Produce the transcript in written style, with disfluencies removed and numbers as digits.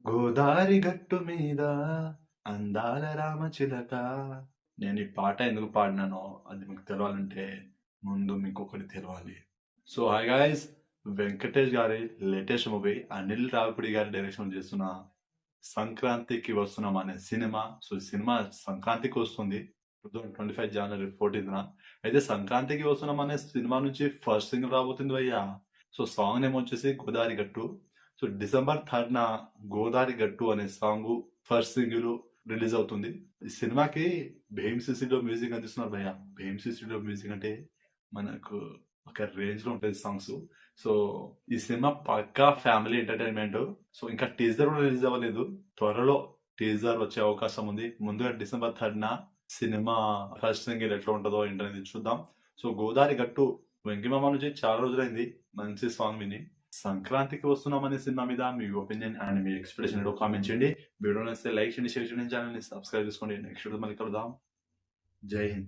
గోదారి గట్టు మీద అందాల రామచిలక. నేను ఈ పాట ఎందుకు పాడినానో అది మీకు తెలవాలంటే ముందు మీకు ఒకటి తెలవాలి. సో హాయ్ గాయ్స్, వెంకటేష్ గారి లేటెస్ట్ మూవీ అనిల్ రావిపూడి గారి డైరెక్షన్ చేస్తున్న సంక్రాంతికి వస్తున్నాం అనే సినిమా. సో ఈ సినిమా సంక్రాంతికి వస్తుంది 2025 జనవరి 14th. అయితే సంక్రాంతికి వస్తున్నాం అనే సినిమా నుంచి ఫస్ట్ సింగిల్ రాబోతుంది భయ్యా. సో సాంగ్ నేమ్ వచ్చేసి గోదారి గట్టు. సో డిసెంబర్ 3rd గోదారి గట్టు అనే సాంగ్ ఫస్ట్ సింగిల్ రిలీజ్ అవుతుంది. ఈ సినిమాకి భీమ్సిసిలో మ్యూజిక్ అందిస్తున్నారు భయ్య. భీమ్సిసిలో మ్యూజిక్ అంటే మనకు ఒక రేంజ్ లో ఉంటుంది సాంగ్స్. సో ఈ సినిమా పక్కా ఫ్యామిలీ ఎంటర్టైన్మెంట్. సో ఇంకా టీజర్ కూడా రిలీజ్ అవ్వలేదు, త్వరలో టీజర్ వచ్చే అవకాశం ఉంది. ముందుగా December 3rd cinema first single ఎట్లా ఉంటుందో ఏంటనేది చూద్దాం. సో గోదారి గట్టు వెంకిమామ నుంచి చాలా రోజులైంది మంచి సాంగ్ విని. సంక్రాంతికి వస్తున్నాం అనే సినిమా మీద మీ ఒపీనియన్ అండ్ మీ ఎక్స్ప్రెషన్ ఏదో కామెంట్ చేయండి. వీడియో నచ్చితే లైక్ చేయండి, షేర్ చేయండి, ఛానల్ని సబ్స్క్రైబ్ చేసుకోండి. నెక్స్ట్ వీడియో మళ్ళీ కలుద్దాం. జై హింద్.